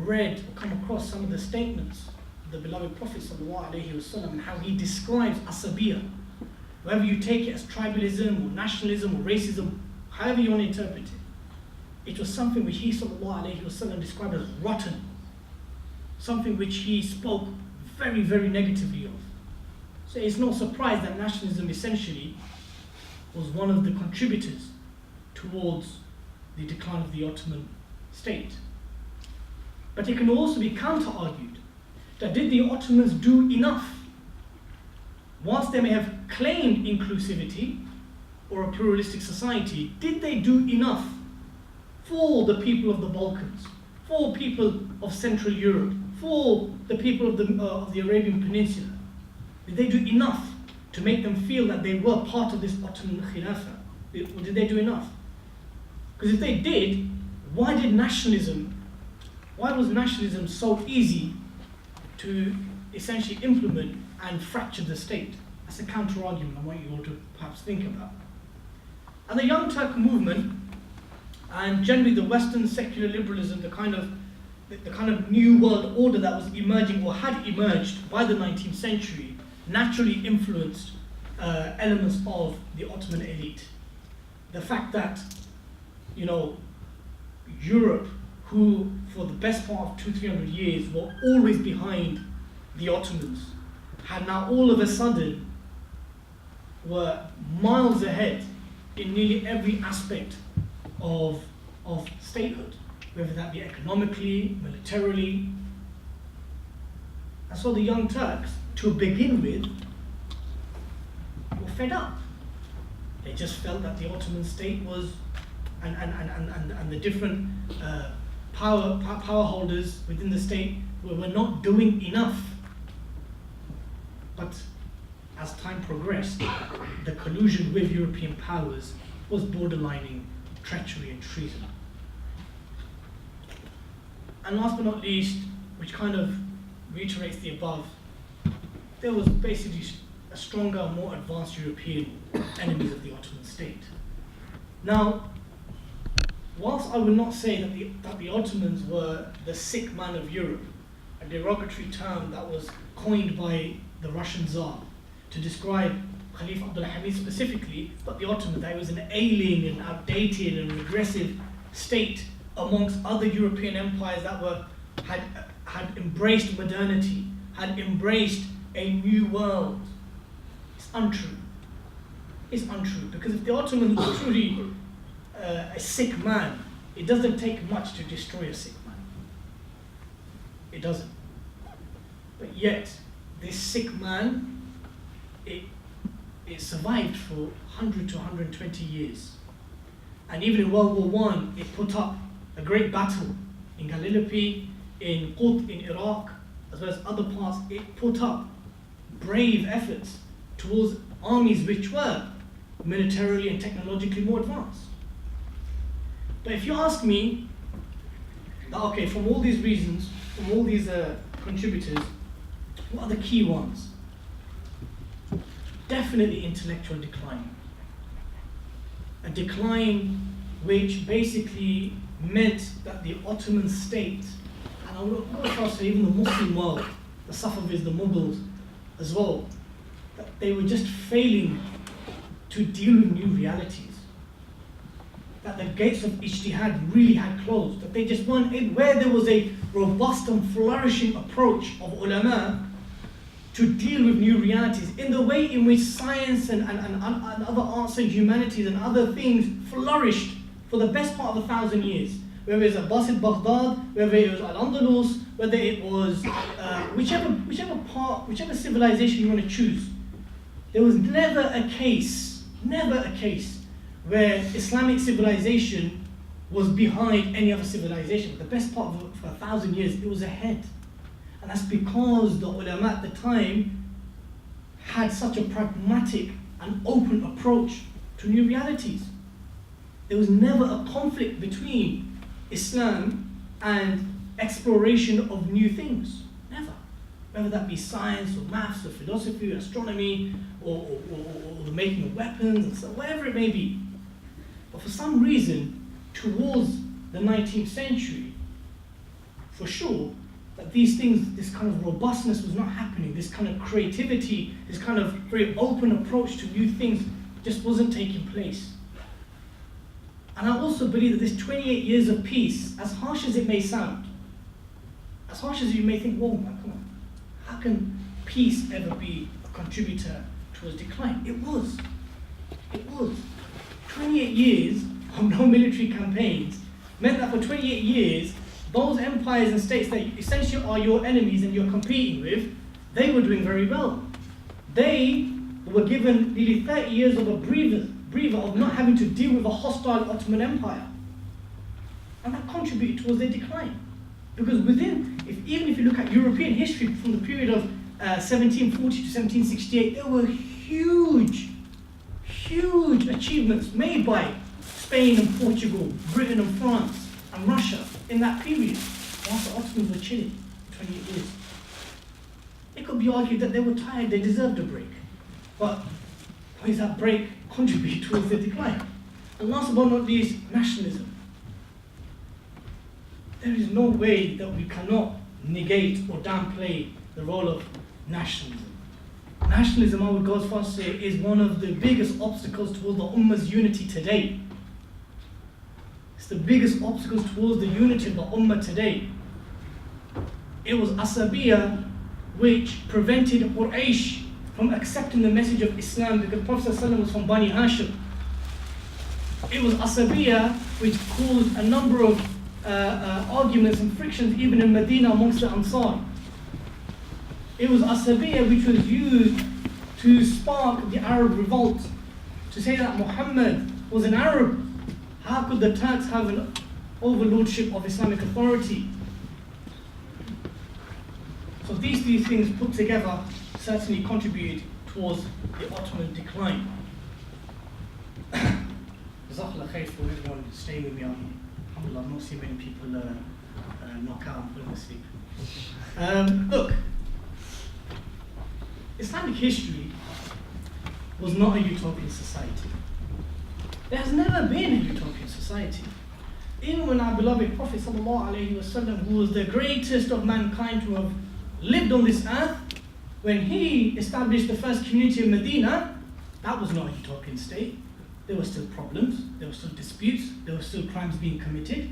read or come across some of the statements of the beloved Prophet ﷺ and how he describes asabiyya, whether you take it as tribalism or nationalism or racism, however you want to interpret it, it was something which he ﷺ described as rotten, something which he spoke very, very negatively of. So it's no surprise that nationalism essentially was one of the contributors towards the decline of the Ottoman state. But it can also be counter-argued that did the Ottomans do enough? Whilst they may have claimed inclusivity or a pluralistic society, did they do enough for the people of the Balkans, for people of Central Europe, for the people of the Arabian Peninsula? Did they do enough to make them feel that they were part of this Ottoman Khilafah? Or did they do enough? Because if they did, why was nationalism so easy to essentially implement and fracture the state? That's a counter-argument I want you all to perhaps think about. And the Young Turk movement, and generally the Western secular liberalism, the kind of new world order that was emerging or had emerged by the 19th century, naturally influenced elements of the Ottoman elite. The fact that, Europe, who for the best part of 200-300 years were always behind the Ottomans, had now all of a sudden were miles ahead in nearly every aspect of statehood, whether that be economically, militarily. And so the Young Turks, to begin with, were fed up. They just felt that the Ottoman state was, and the different power holders within the state were not doing enough. But as time progressed, the collusion with European powers was borderlining treachery and treason. And last but not least, which kind of reiterates the above, there was basically a stronger, more advanced European enemies of the Ottoman state. Now, whilst I would not say that the Ottomans were the sick man of Europe, a derogatory term that was coined by the Russian Tsar to describe Khalifa Abdul Hamid specifically, but the Ottomans, that it was an alien and outdated and regressive state amongst other European empires that had embraced modernity, had embraced a new world. It's untrue. It's untrue, because if the Ottomans were truly a sick man, it doesn't take much to destroy a sick man. It doesn't. But yet, this sick man, it survived for 100 to 120 years. And even in World War I, it put up a great battle in Gallipoli, in Qut, in Iraq, as well as other parts. It put up brave efforts towards armies which were militarily and technologically more advanced. But if you ask me, okay, from all these reasons, from all these contributors, what are the key ones? Definitely intellectual decline. A decline which basically meant that the Ottoman state, and I would also say even the Muslim world, the Safavids, the Mughals as well, that they were just failing to deal with new realities. That the gates of ijtihad really had closed, that they just weren't in, where there was a robust and flourishing approach of ulama to deal with new realities, in the way in which science and other arts and humanities and other things flourished for the best part of 1,000 years. Whether it was Abbasid Baghdad, whether it was Al-Andalus, whether it was whichever civilization you want to choose. There was never a case where Islamic civilization was behind any other civilization. The best part of for 1,000 years, it was ahead. And that's because the ulama at the time had such a pragmatic and open approach to new realities. There was never a conflict between Islam and exploration of new things. Never. Whether that be science or maths or philosophy or astronomy or the making of weapons, or whatever it may be. But for some reason, towards the 19th century, for sure that these things, this kind of robustness was not happening, this kind of creativity, this kind of very open approach to new things just wasn't taking place. And I also believe that this 28 years of peace, as harsh as it may sound, as harsh as you may think, whoa, man, come on, how can peace ever be a contributor towards decline? It was. It was. 28 years of no military campaigns meant that for 28 years, those empires and states that essentially are your enemies and you're competing with, they were doing very well. They were given nearly 30 years of a breather of not having to deal with a hostile Ottoman Empire. And that contributed towards their decline. Because even if you look at European history from the period of 1740 to 1768, there were huge achievements made by Spain and Portugal, Britain and France and Russia in that period, whilst the Ottomans were chilling for 28 years. It could be argued that they were tired, they deserved a break. But why does that break contribute towards their decline? And last but not least, nationalism. There is no way that we cannot negate or downplay the role of nationalism. Nationalism, I would go as far as to say, is one of the biggest obstacles towards the Ummah's unity today. It's the biggest obstacles towards the unity of the Ummah today. It was Asabiyya which prevented Quraysh from accepting the message of Islam because Prophet ﷺ was from Bani Hashim. It was Asabiyya which caused a number of arguments and frictions even in Medina amongst the Ansar. It was Asabiyya which was used to spark the Arab revolt, to say that Muhammad was an Arab. How could the Turks have an overlordship of Islamic authority? So these things put together certainly contributed towards the Ottoman decline. Jazakallah khair for everyone staying with me on here. Alhamdulillah, I've not seen many people knock out and fall asleep. Look, Islamic history was not a utopian society. There has never been a utopian society. Even when our beloved Prophet ﷺ, who was the greatest of mankind to have lived on this earth, when he established the first community in Medina, that was not a utopian state. There were still problems, there were still disputes, there were still crimes being committed.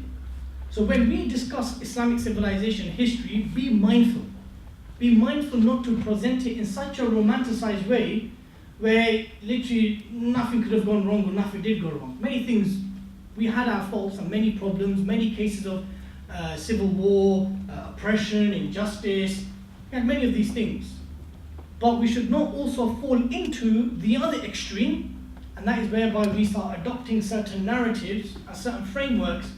So when we discuss Islamic civilization history, be mindful. Be mindful not to present it in such a romanticized way where literally nothing could have gone wrong or nothing did go wrong. Many things, we had our faults and many problems, many cases of civil war, oppression, injustice, we had many of these things. But we should not also fall into the other extreme, and that is whereby we start adopting certain narratives and certain frameworks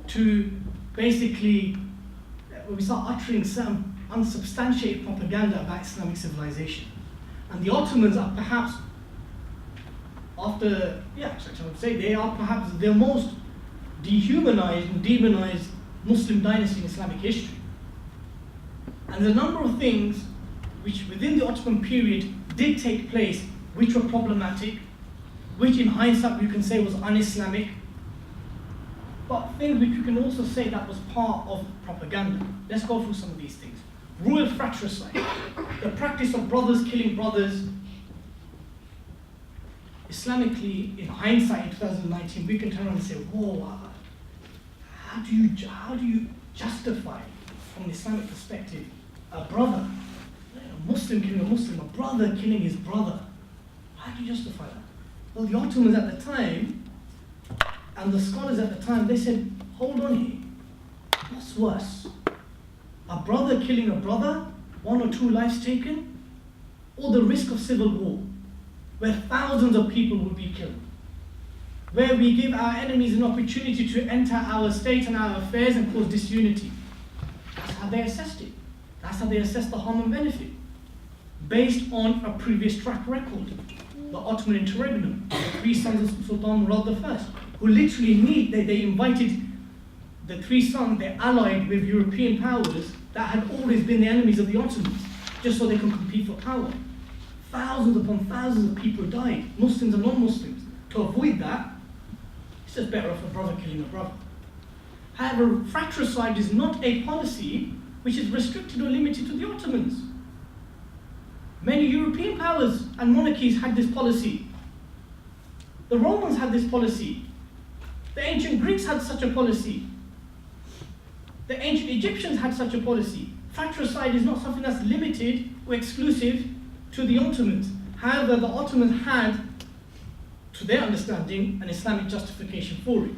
to basically, we start uttering certain unsubstantiated propaganda about Islamic civilization. And the Ottomans are perhaps, I would say they are perhaps the most dehumanized and demonized Muslim dynasty in Islamic history. And the number of things which within the Ottoman period did take place, which were problematic, which in hindsight we can say was un-Islamic, but things which we can also say that was part of propaganda. Let's go through some of these things. Royal fratricide, the practice of brothers killing brothers. Islamically, in hindsight in 2019, we can turn around and say, whoa, how do you justify from an Islamic perspective a brother, a Muslim killing a Muslim, a brother killing his brother? How do you justify that? Well, the Ottomans at the time, and the scholars at the time, they said, hold on here, what's worse? A brother killing a brother, 1 or 2 lives taken, or the risk of civil war, where thousands of people will be killed, where we give our enemies an opportunity to enter our state and our affairs and cause disunity. That's how they assessed it. That's how they assessed the harm and benefit, based on a previous track record. The Ottoman interregnum, the 3 sons of Sultan Murad I, who literally they invited the 3 sons, they allied with European powers that had always been the enemies of the Ottomans, just so they can compete for power. Thousands upon thousands of people died, Muslims and non-Muslims. To avoid that, it's just better off a brother killing a brother. However, fratricide is not a policy which is restricted or limited to the Ottomans. Many European powers and monarchies had this policy. The Romans had this policy. The ancient Greeks had such a policy. The ancient Egyptians had such a policy. Fratricide is not something that's limited or exclusive to the Ottomans. However, the Ottomans had, to their understanding, an Islamic justification for it.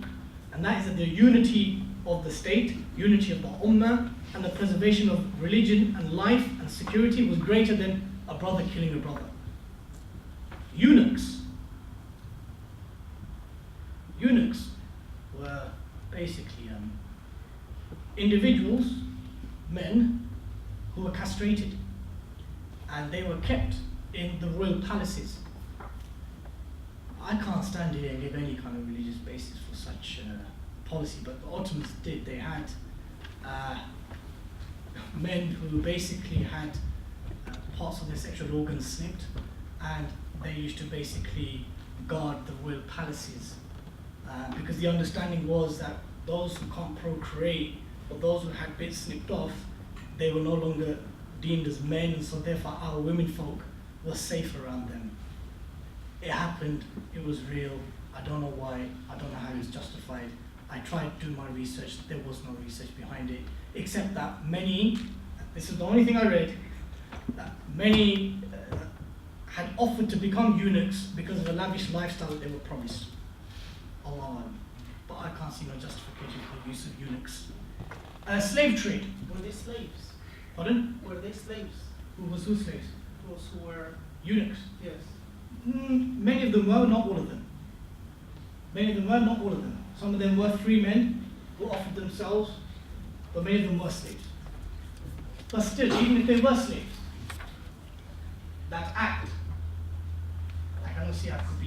And that is that the unity of the state, unity of the Ummah, and the preservation of religion and life and security was greater than a brother killing a brother. Eunuchs were basically individuals, men, who were castrated, and they were kept in the royal palaces. I can't stand here and give any kind of religious basis for such policy, but the Ottomans did. They had men who basically had parts of their sexual organs snipped, and they used to basically guard the royal palaces, because the understanding was that those who can't procreate, or those who had bits snipped off, they were no longer deemed as men, and so therefore our women folk were safe around them. It happened, it was real, I don't know why, I don't know how it was justified. I tried to do my research, there was no research behind it, except that many, this is the only thing I read, that many had offered to become eunuchs because of the lavish lifestyle that they were promised. Allah, but I can't see no justification for the use of eunuchs. Slave trade. Were they slaves? Pardon? Were they slaves? Who slaves? Those who were... Eunuchs. Yes. Many of them were, not all of them. Many of them were, not all of them. Some of them were free men who offered themselves, but many of them were slaves. But still, even if they were slaves, that act, I cannot see how it could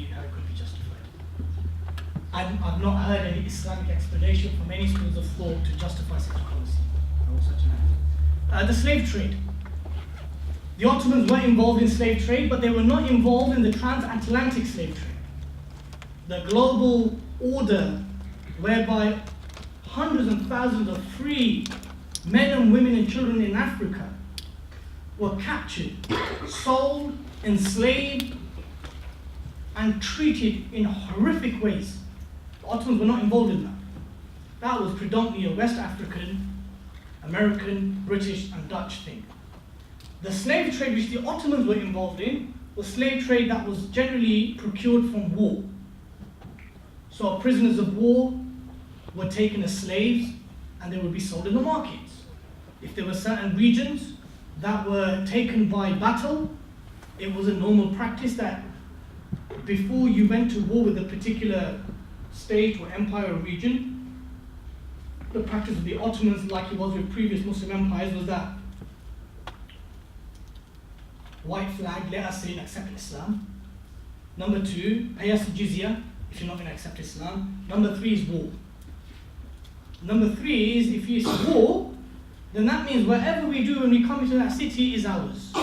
be justified. I've not heard any Islamic explanation from any schools of thought to justify such a policy or such an act. The slave trade. The Ottomans were involved in slave trade, but they were not involved in the transatlantic slave trade. The global order whereby hundreds and thousands of free men and women and children in Africa were captured, sold, enslaved, and treated in horrific ways. The Ottomans were not involved in that. That was predominantly a West African, American, British, and Dutch thing. The slave trade which the Ottomans were involved in was slave trade that was generally procured from war. So prisoners of war were taken as slaves and they would be sold in the markets. If there were certain regions that were taken by battle, it was a normal practice that before you went to war with a particular state or empire or region, the practice of the Ottomans, like it was with previous Muslim empires, was that white flag, let us say and accept Islam. Number 2, pay us jizya if you're not going to accept Islam. Number 3 is war. Number 3 is if it's war, then that means whatever we do when we come into that city is ours.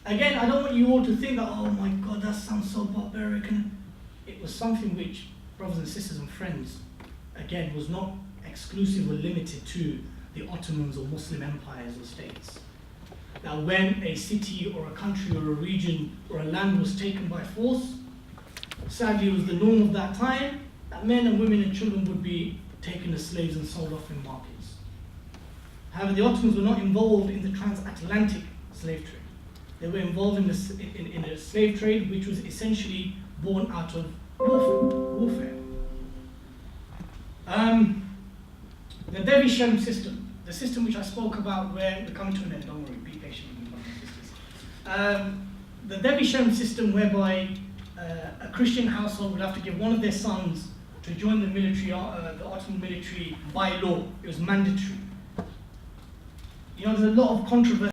Again, I don't want you all to think that, oh my God, that sounds so barbaric. And it was something which, brothers and sisters and friends, again, was not exclusive or limited to the Ottomans or Muslim empires or states. That when a city or a country or a region or a land was taken by force, sadly it was the norm of that time that men and women and children would be taken as slaves and sold off in markets. However, the Ottomans were not involved in the transatlantic slave trade. They were involved in a slave trade which was essentially born out of warfare. The Dervish system, the system which I spoke about where we're coming to an end, don't worry, be patient with me, brothers and sisters. The Dervish system whereby a Christian household would have to give one of their sons to join the military, the Ottoman military by law. It was mandatory. You know, there's a lot of controversy